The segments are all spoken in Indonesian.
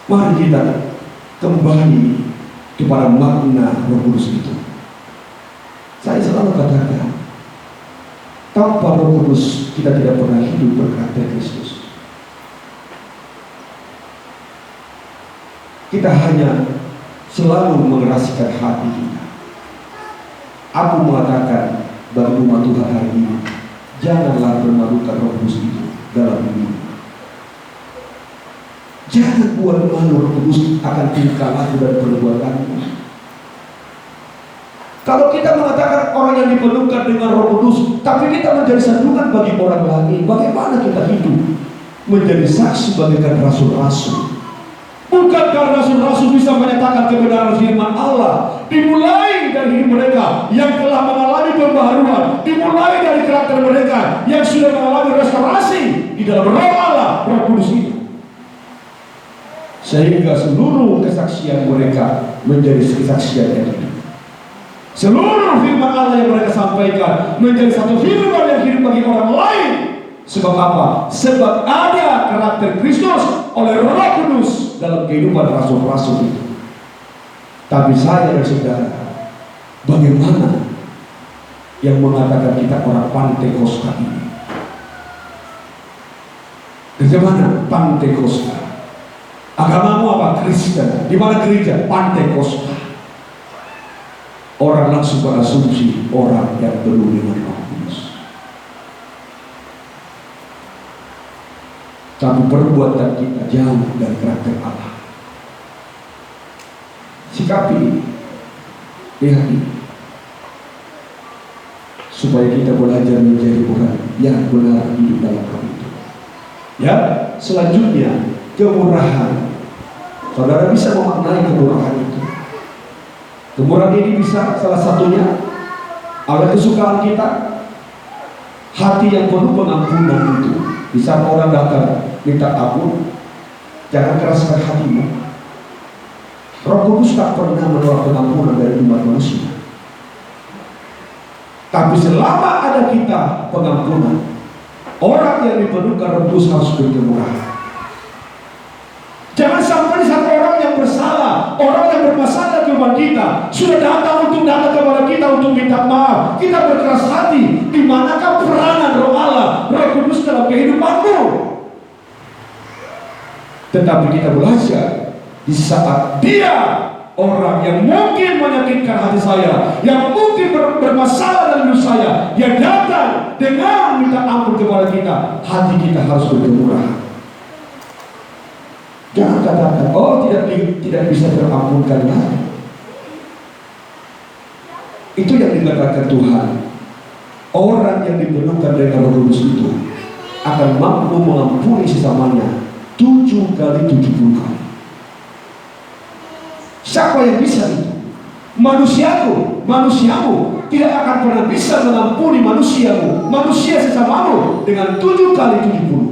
Mari kita kembali kepada makna Roh Kudus itu. Saya selalu katakan, tanpa Roh Kudus kita tidak pernah hidup berkarakter Kristus. Kita hanya selalu mengeraskan hati kita. Aku mengatakan bagi umat Tuhan hari ini, janganlah bermalukan Roh Kudus itu dalam hidup. Jangan buat malu Roh Kudus akan tingkah laku dan perbuatanmu. Kalau kita mengatakan orang yang dipenuhkan dengan Roh Kudus, tapi kita menjadi sandungan bagi orang lain, bagaimana kita hidup? Menjadi saksi bagaikan rasul-rasul. Bukan karena rasul-rasul bisa menyatakan kebenaran firman Allah, dimulai dari hidup mereka yang telah mengalami pembaharuan, dimulai dari karakter mereka yang sudah mengalami restorasi di dalam Roh Allah, Roh Kudus itu, sehingga seluruh kesaksian mereka menjadi kesaksian yang hidup. Seluruh firman Allah yang mereka sampaikan menjadi satu firman yang hidup bagi orang lain. Sebab apa? Sebab ada karakter Kristus oleh Roh Kudus dalam kehidupan rasul-rasul itu. Tapi saya dan saudara, bagaimana yang mengatakan kita orang Pantekosta ini? Bagaimana Pantekosta? Agamamu apa? Kristen. Di mana gereja? Pantekosta. Orang langsung berasumsi orang yang penuh dengan Roh Kudus. Tapi perbuatan kita jauh dari karakter Allah. Sikapi, lihat ini, supaya kita belajar menjadi orang yang benar hidup dalam Roh itu. Ya, selanjutnya kemurahan. Saudara bisa memaknai kemurahan itu. Kemurahan ini bisa salah satunya ada kesukaan kita, hati yang penuh pengampunan itu. Di saat orang datang minta ampun, jangan keraskan hatimu. Roh Kudus tak pernah menolak pengampunan dari umat manusia. Tapi selama ada kita pengampunan, orang yang dipenuhkan Roh Kudus harus berkemurahan. Jangan sampai di saat orang yang bersalah, orang yang bermasalah kepada kita, sudah datang kepada kita untuk minta maaf, kita berkeras hati. Di manakah peranan Roh Allah, Roh Kudus dalam kehidupanmu? Tetapi kita belajar di saat dia, orang yang mungkin menyakitkan hati saya, yang mungkin bermasalah dalam hidup saya, dia datang dengan minta ampun kepada kita, hati kita harus berkemurahan. Jangan katakan, oh tidak bisa terampunkan lagi. Itu yang dikatakan Tuhan. Orang yang dipenuhkan dengan Roh Kudus itu akan mampu mengampuni sesamanya 7 kali 70 kali. Siapa yang bisa itu? Manusiamu tidak akan pernah bisa mengampuni manusia sesamamu dengan 7 kali 70.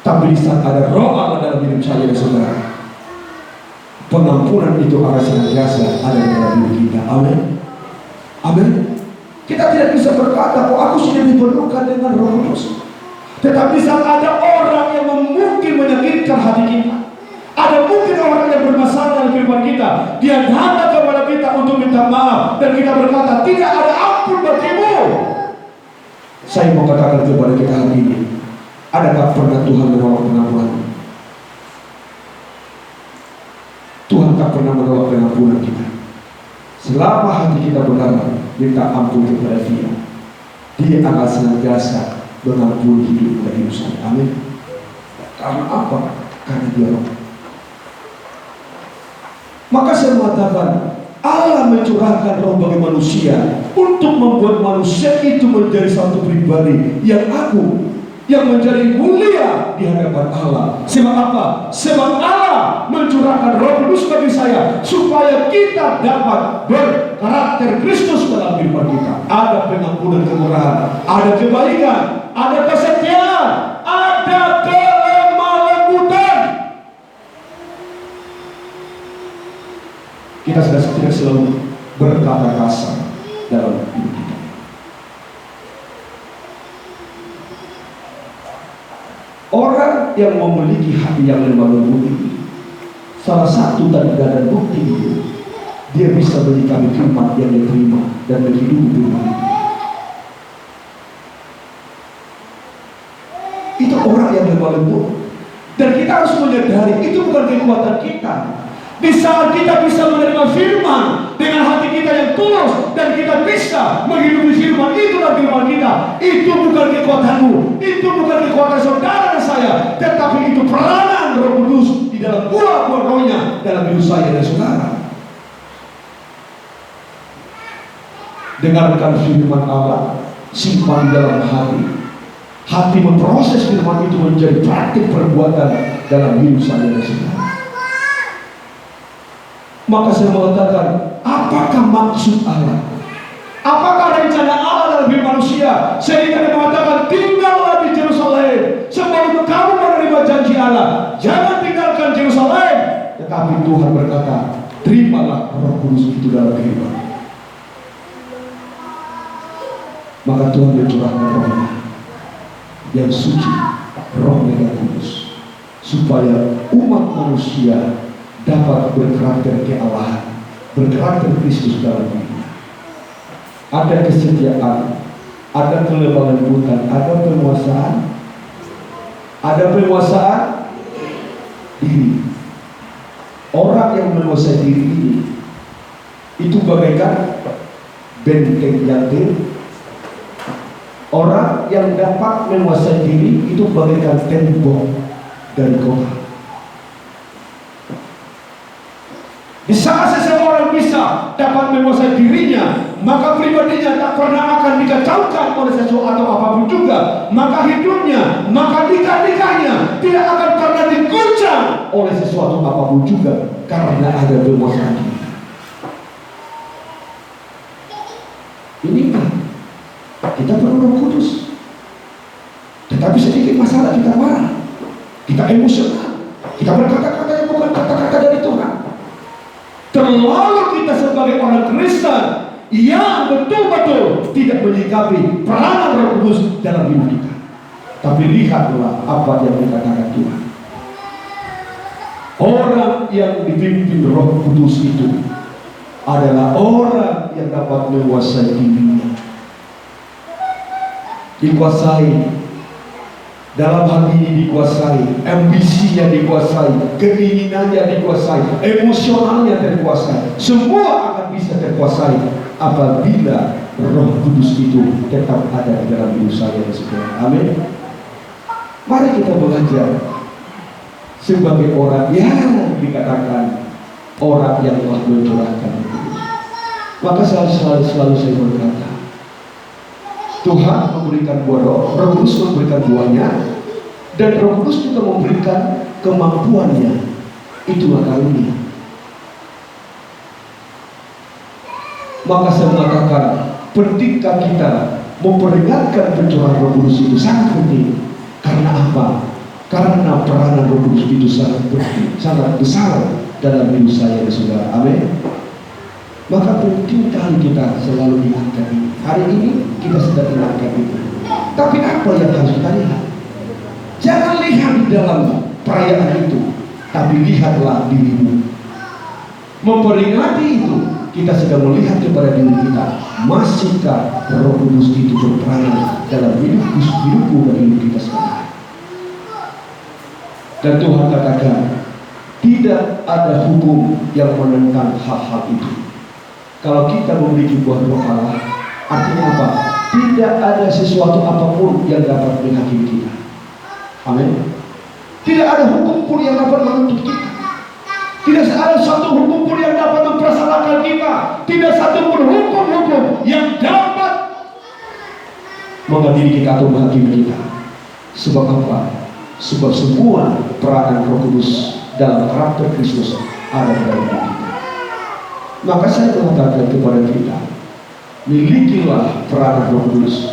Tapi di saat ada Roh Allah dalam hidup saya dan saudara, pengampunan itu akan senantiasa ada dalam hidup kita. Amin. Amin. Kita tidak bisa berkata, aku sudah dipenuhkan dengan Roh Kudus. Tetapi saat ada orang yang mungkin menyakitkan hati kita, ada mungkin orang yang bermasalah dalam kehidupan kita, dia datang kepada kita untuk minta maaf, dan kita berkata, tidak ada ampun bagimu. Saya mau katakan kepada kita hari ini, adakah pernah Tuhan menolak pengampunan? Tuhan tak pernah menolak pengampunan kita. Selama hati kita benar minta ampun kepada Dia, Dia akan senantiasa mengampuni hidup dan hidup saya. Amin. Karena apa? Karena Dia Roh. Maka saya mengatakan, Allah mencurahkan Roh bagi manusia untuk membuat manusia itu menjadi satu pribadi yang agung, yang menjadi mulia di hadapan Allah. Sebab apa? Sebab Allah mencurahkan Roh Kudus bagi saya supaya kita dapat berkarakter Kristus dalam kehidupan kita. Ada pengampunan, kemurahan, ada kebaikan, ada kesetiaan, ada kelemah lembutan. Kita sudah tidak selalu berkata kasar dalam hidup kita. orang yang memiliki hati yang lemah lembut ini, salah satu tanda dan bukti itu, dia bisa menyikapi firman yang dia terima dan menghidupi firman itu. Itu orang yang lemah lembut. Dan kita harus menyadari itu bukan kekuatan kita. Di saat kita bisa menerima firman dengan hati kita yang tulus dan kita bisa menghidupi firman, itulah firman kita. Itu bukan kekuatanmu, itu bukan kekuatan saudara dan saya, tetapi itu peranan Roh Kudus di dalam buah-buah rohnya dalam hidup saya dan saudara. Dengarkan firman Allah, simpan di dalam hati. Hati memproses firman itu menjadi praktik perbuatan dalam hidup saya dan saudara. Maka saya mengatakan, apakah maksud Allah? Apakah rencana Allah dalam hidup manusia? Sehingga dia mengatakan, tinggallah di Yerusalem sebelum kamu menerima janji Allah. Jangan tinggalkan Yerusalem. Tetapi Tuhan berkata, terimalah Roh Kudus itu dalam kehidupan. Maka Tuhan mencurahkan rohnya yang suci, rohnya yang kudus, supaya umat manusia dapat berkarakter kealahan, berkarakter Kristus dalam dirinya. Ada kesetiaan, ada kelemah lembutan, ada penguasaan diri. Orang yang menguasai diri ini itu bagaikan benteng yang tinggi. Orang yang dapat menguasai diri itu bagaikan tembok dari kota. Di saat seseorang bisa dapat menguasai dirinya, maka pribadinya tak pernah akan dikacaukan oleh sesuatu apapun juga. Maka hidupnya, maka nikah-nikahnya tidak akan pernah diguncang oleh sesuatu apapun juga, karena ada penguasaan diri. Ini kan kita perlu Roh Kudus. Tetapi sedikit masalah kita marah, kita emosional, kita berkata-kata yang bukan kata-kata dari Tuhan. Terlalu kita sebagai orang Kristen yang betul-betul tidak menyikapi peranan Roh Kudus dalam hidup kita. Tapi lihatlah apa yang dikatakan Tuhan. Orang yang dipimpin Roh Kudus itu adalah orang yang dapat menguasai dirinya. Dikuasai, dalam hati ini dikuasai, ambisinya dikuasai, keinginannya dikuasai, emosionalnya terkuasai. Semua akan bisa terkuasai apabila Roh Kudus itu tetap ada di dalam hidup saya dan saudara. Amin. Mari kita belajar sebagai orang yang dikatakan orang yang telah mencurahkan Roh Kudus. Maka selalu saya berkata, Tuhan memberikan buah roh, Roh Kudus memberikan buahnya, dan Roh Kudus juga memberikan kemampuannya. Itulah karunia. Maka saya mengatakan, pentingkah kita memperingatkan pencurahan Roh Kudus itu sangat penting. Karena apa? Karena peranan Roh Kudus itu sangat penting, sangat besar dalam hidup saya dan saudara. Amin. Maka penting kali kita selalu ingatkan ini. Hari ini kita sedang ingatkan itu. Tapi apa yang harus kita lihat? Jangan lihat di dalam perayaan itu, tapi lihatlah dirimu. Memperingati itu, kita sedang melihat kepada diri kita. Masihkah Roh Kudus itu berperan dalam hidupku dan hidup kita sekarang? Dan Tuhan katakan, tidak ada hukum yang menentang hal-hal itu. Kalau kita memiliki buah roh Allah, artinya apa? Tidak ada sesuatu apapun yang dapat menghakimi kita. Amin. Tidak ada hukum pun yang dapat menuntut kita. Tidak ada satu hukum pun yang dapat mempersalahkan kita. Tidak satu pun hukum-hukum yang dapat mengadili kita atau menghakimi kita. Sebab apa? Sebab semua peranan Roh Kudus dalam karakter Kristus ada di dalam kita. Maka saya mengatakan kepada kita, milikilah peranan Roh Kudus.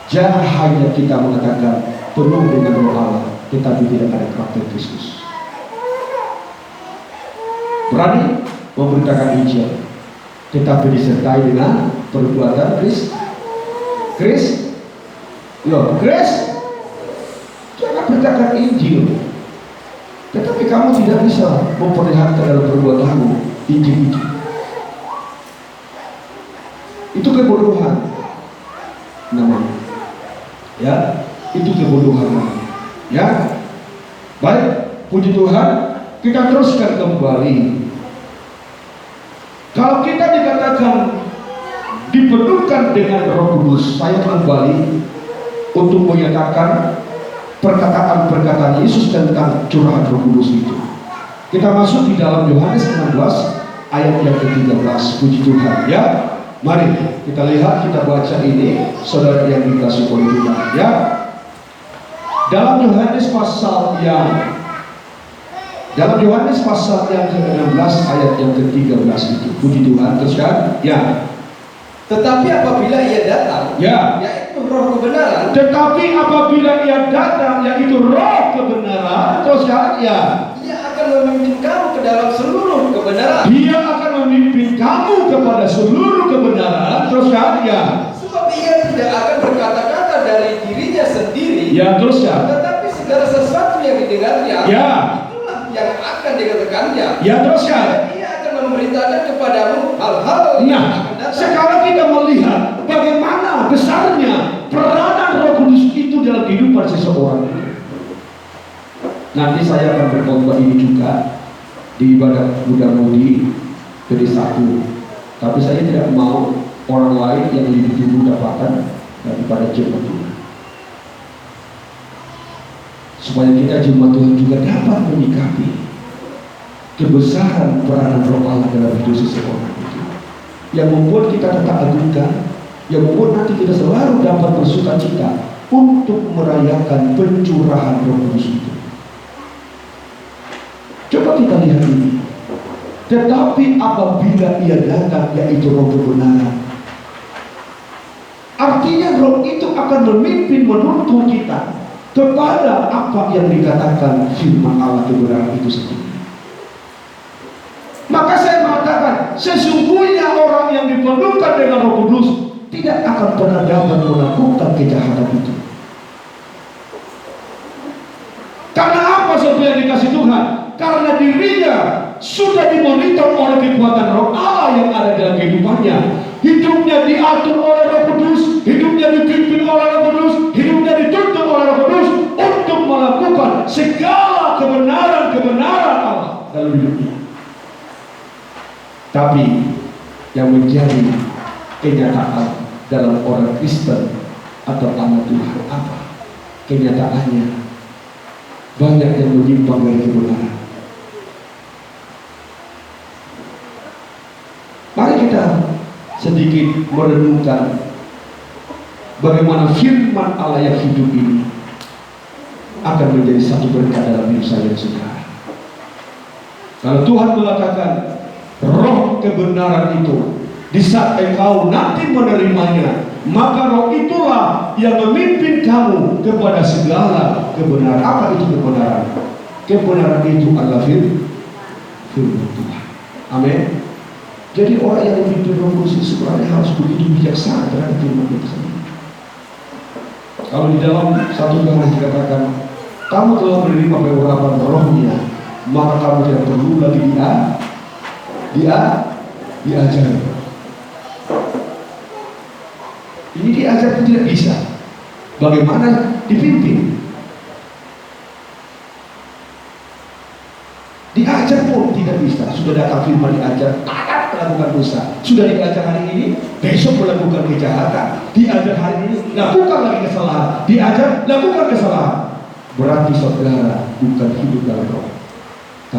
Jangan hanya kita mengatakan penuh dengan Roh Allah, tetapi tidak ada karakter Kristus. Berani memberitakan Injil, tetapi disertai dengan perbuatan Kris. Jangan berkata Injil, tetapi kamu tidak bisa memperlihatkan dalam perbuatanmu Injil itu. Itu kebodohan namanya. Ya, itu kebodohan namanya. Ya, baik, puji Tuhan, kita teruskan kembali. Kalau kita dikatakan dipenuhkan dengan Roh Kudus, saya kembali untuk menyatakan perkataan-perkataan Yesus tentang curahan Roh Kudus itu. Kita masuk di dalam Yohanes 16 ayat yang ke-13. Puji Tuhan, ya. Mari kita lihat, kita baca ini, saudara yang dikasihi oleh Tuhan, ya. Dalam Yohanes pasal yang ke-16 ayat yang ke-13 itu. Puji Tuhan, teruskan, ya. Tetapi apabila ia datang, Ya. yaitu Roh kebenaran, Tetapi apabila ia datang, yaitu Roh kebenaran, teruskan, ya. ia akan memimpin kamu ke dalam seluruh kebenaran. Dia akan memimpin kamu kepada seluruh kebenaran, teruskan, ya. Sebab ia tidak akan berkata-kata dari dirinya sendiri, Ya, teruskan. tetapi segala sesuatu yang didengarnya, Ya. itulah yang akan dikatakannya. Ya, teruskan. Dan ia akan memberitakan kepadamu hal-hal yang Nah, akan datang. sekarang kita melihat bagaimana besarnya peranan Roh Kudus itu dalam kehidupan seseorang. Nanti saya akan berkhotbah ini juga di ibadah Buddha Mudi jadi satu. Tapi saya tidak mau orang lain yang lebih dulu dapatkan daripada jemaat Tuhan. Supaya kita jemaat Tuhan juga dapat menyikapi kebesaran peranan Roh Allah dalam hidup seseorang itu, yang membuat kita tetap agungkan, yang membuat nanti kita selalu dapat bersukacita untuk merayakan pencurahan Roh Kudus itu. Coba kita lihat ini. Tetapi apabila ia datang, yaitu Roh kebenaran, artinya Roh itu akan memimpin, menuntun kita kepada apa yang dikatakan firman Allah kebenaran itu sendiri. Maka saya mengatakan, sesungguhnya orang yang dipenuhkan dengan Roh Kudus tidak akan pernah dapat melakukan kejahatan itu. Karena apa, saudara yang dikasih Tuhan? Karena dirinya sudah dimonitor oleh kekuatan Roh Allah yang ada dalam kehidupannya. Hidupnya diatur oleh Roh Kudus, hidupnya dipimpin oleh Roh Kudus, hidupnya dituntun oleh Roh Kudus untuk melakukan segala kebenaran-kebenaran Allah dalam hidupnya. Tapi yang menjadi kenyataan dalam orang Kristen atau anak Tuhan apa? Kenyataannya banyak yang menyimpang dari kebenaran. Mari kita sedikit merenungkan bagaimana firman Allah yang hidup ini akan menjadi satu berkat dalam hidup saya dan saudara. Kalau Tuhan mengatakan Roh kebenaran itu, di saat engkau nanti menerimanya, maka Roh itulah yang memimpin kamu kepada segala kebenaran. Apa itu kebenaran? Kebenaran itu adalah firman Tuhan. Amin. Jadi orang yang dipimpin Roh Kudus sebenarnya harus begitu bijaksana terhadap firman itu sendiri. Kalau di dalam satu Yohanes dikatakan, kamu telah menerima pengurapan Rohnya, maka kamu tidak perlu lagi diajar. Ini diajar pun tidak bisa. Bagaimana dipimpin? Diajar pun tidak bisa. Sudah datang firman diajar, taat melakukan dosa. Sudah diajar hari ini, besok melakukan kejahatan. Diajar hari ini, lakukan lagi kesalahan. Diajar, lakukan kesalahan. Berarti saudara bukan hidup dalam Roh.